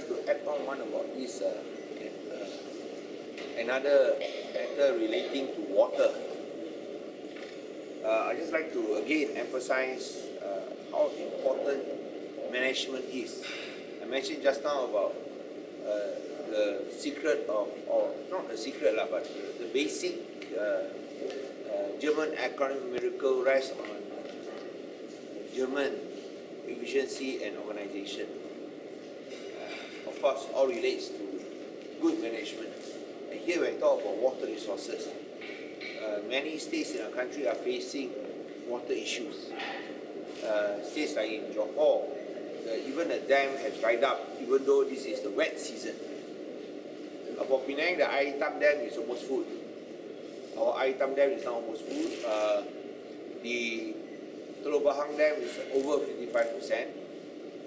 like to add on one about this another matter relating to water. I just like to again emphasize how important management is. I mentioned just now about the secret of, or not the secret lah, but the basic German economic miracle rests on German efficiency and organization. Of course, all relates to good management. And here when I talk about water resources, many states in our country are facing water issues. States like in Johor, even the dam has dried up, even though this is the wet season. For Penang, the Aitam Dam is almost full. Our Aitam Dam is now almost full. The Teluk Bahang Dam is over 55%.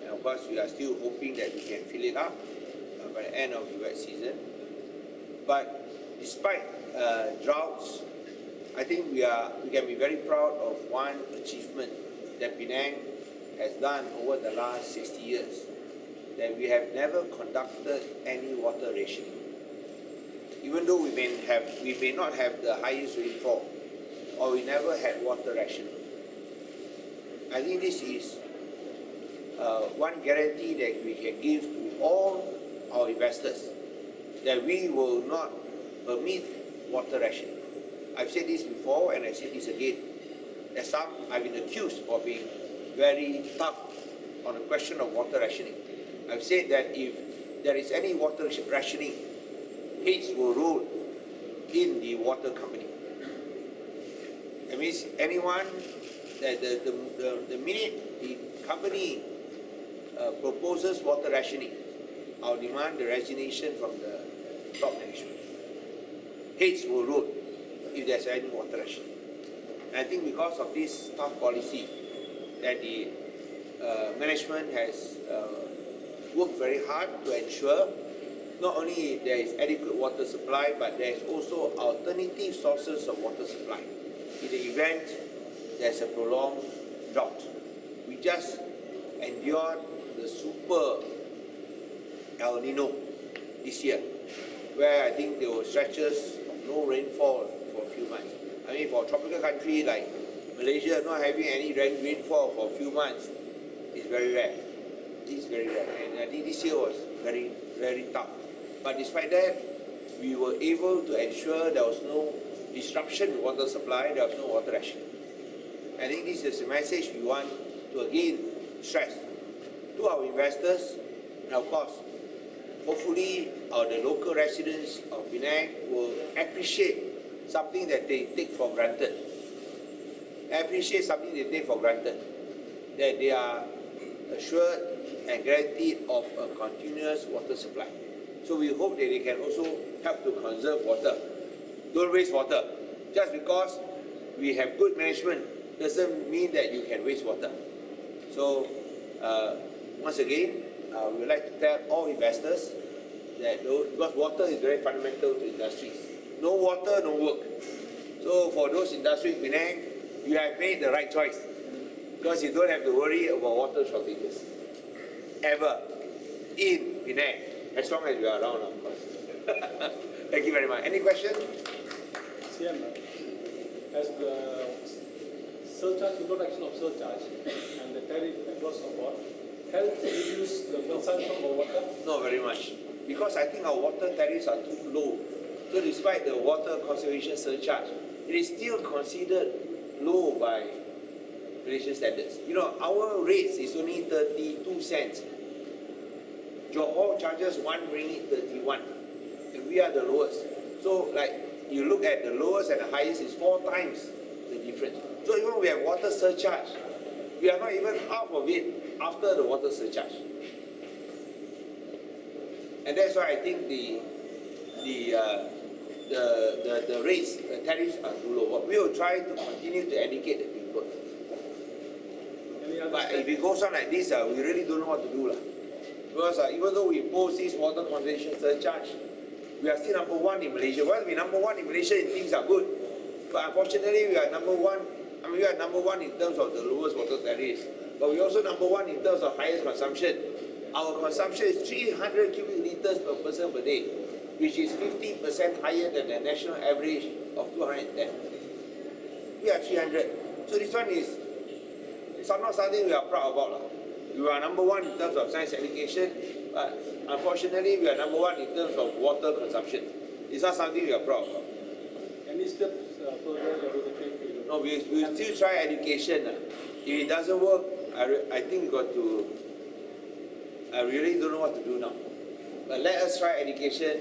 And of course, we are still hoping that we can fill it up by the end of the wet season. But despite droughts, I think we can be very proud of one achievement that Penang has done over the last 60 years, that we have never conducted any water rationing. Even though we may not have the highest rainfall, or we never had water rationing. I think this is one guarantee that we can give to all our investors, that we will not permit water rationing. I've said this before and I say this again. That some I've been accused of being very tough on the question of water rationing. I've said that if there is any water rationing, heads will roll in the water company. That means anyone, that the minute the company proposes water rationing, I'll demand the resignation from the top management. Heads will roll if there's any water rationing. And I think because of this tough policy that the management has worked very hard to ensure not only there is adequate water supply, but there is also alternative sources of water supply in the event there's a prolonged drought. We just endured the super El Nino this year, where I think there were stretches of no rainfall for a few months. I mean, for a tropical country like Malaysia, not having any rainfall for a few months is very rare. It's very rare. And I think this year was very, very tough. But despite that, we were able to ensure there was no disruption in water supply, there was no water rationing. I think this is a message we want to again stress to our investors, and of course, hopefully the local residents of Penang will appreciate something that they take for granted. Appreciate something they take for granted, that they are assured and guaranteed of a continuous water supply. So we hope that they can also help to conserve water. Don't waste water. Just because we have good management doesn't mean that you can waste water. So once again, we would like to tell all investors that because water is very fundamental to industries. No water, no work. So for those industries in Penang, you have made the right choice, because you don't have to worry about water shortages ever in Penang, as long as you are around, of course. Thank you very much. Any question? CM, as the surcharge, introduction of surcharge and the tariff across the board helps reduce the consumption of water? Not very much, because I think our water tariffs are too low. So despite the water conservation surcharge, it is still considered low by Malaysian standards. You know, our rates is only 32 cents. Johor charges 1 ringgit 31, and we are the lowest. So like you look at the lowest and the highest is 4 times the difference. So even we have water surcharge, we are not even half of it after the water surcharge. And that's why I think the rates, the tariffs are too low. We will try to continue to educate the people. But if it goes on like this, we really don't know what to do. Because even though we impose this water conservation surcharge, we are still number 1 in Malaysia. Well, we are number 1 in Malaysia and things are good. But unfortunately, we are number 1. I mean, we are number 1 in terms of the lowest water tariffs. But we are also number 1 in terms of highest consumption. our consumption is 300 cubic liters per person per day, which is 50% higher than the national average of 210. We are 300. So this one is not something we are proud about. We are number one in terms of science education, but unfortunately we are number one in terms of water consumption. It's not something we are proud of. Any steps further that we can take? No, we still try education. If it doesn't work, I think we got to, I really don't know what to do now. But let us try education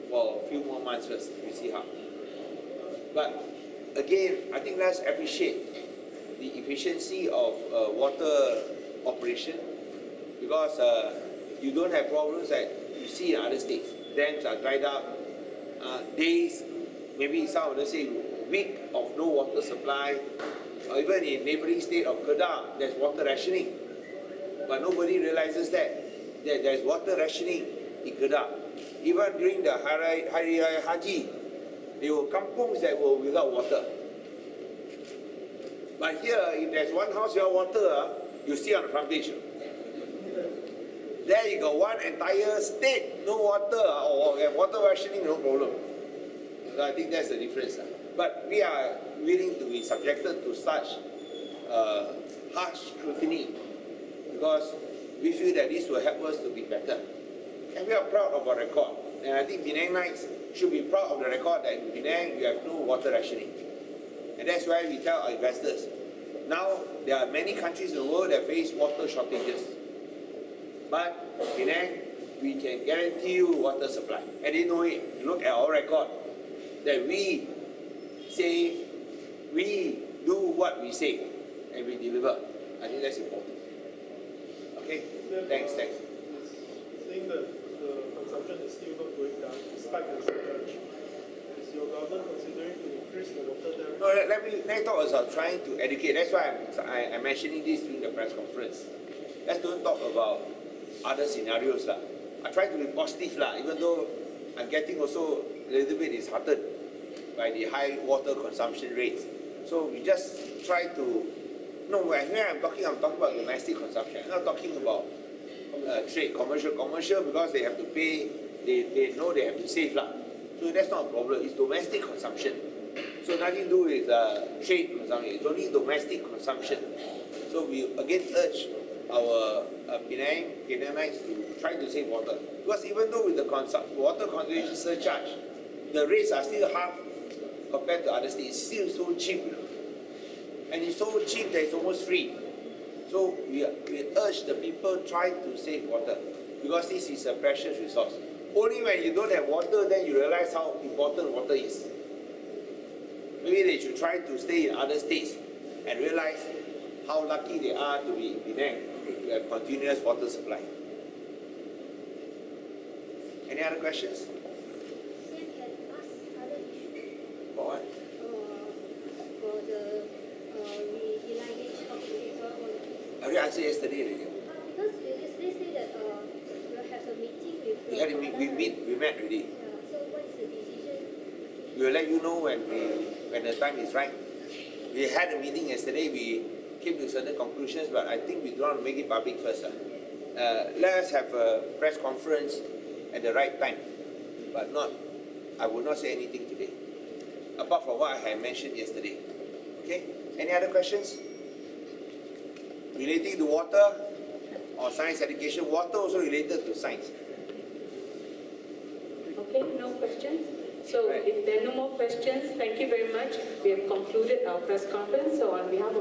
for a few more months first. We see how. But again, I think let's appreciate the efficiency of water operation, because you don't have problems that you see in other states. Dams are dried up, days, maybe some of them say week of no water supply, or even in neighboring state of Kedah, there's water rationing. But nobody realizes that there's water rationing in Kedah. Even during the Hari Raya Haji, there were kampungs that were without water. But here, if there's one house without water, you see on the front page. There you got one entire state, no water, or water rationing, no problem. So I think that's the difference. But we are willing to be subjected to such harsh scrutiny, because we feel that this will help us to be better. And we are proud of our record. And I think Penangites should be proud of the record that in Penang you have no water rationing. And that's why we tell our investors, now there are many countries in the world that face water shortages. But in Penang, we can guarantee you water supply. And they know it. You look at our record, that we say, we do what we say, and we deliver. I think that's important. Okay? Thanks. Saying that the consumption is still not going down despite the surge. Is your government considering to increase the water tariff? No, let me talk about trying to educate. That's why I'm mentioning this during the press conference. Let's don't talk about other scenarios. I try to be positive, even though I'm getting also a little bit disheartened by the high water consumption rates. So we just try to, when I'm talking about domestic consumption. I'm not talking about trade, commercial because they have to pay, they know they have to save. So that's not a problem, it's domestic consumption. So nothing to do with trade consumption, it's only domestic consumption. So we again urge our Penangites to try to save water. Because even though with the water conservation surcharge, the rates are still half compared to other states, it's still so cheap. And it's so cheap that it's almost free. So we urge the people try to save water, because this is a precious resource. Only when you don't have water, then you realize how important water is. Maybe they should try to stay in other states and realize how lucky they are to be in Penang, to have continuous water supply. Any other questions? Sam can ask other issues. For what? For the reliance of the paper on fees. I already answered yesterday already. Because they say that you'll have a meeting with We met already. Yeah, so what is the decision? We will let you know when the time is right. We had a meeting yesterday, we came to certain conclusions, but I think we do not make it public first. Let us have a press conference at the right time, but I will not say anything today, apart from what I had mentioned yesterday. Okay? Any other questions? Relating to water or science education? Water also related to science. Okay, no questions. So Right. if there are no more questions, thank you very much. We have concluded our press conference. So on behalf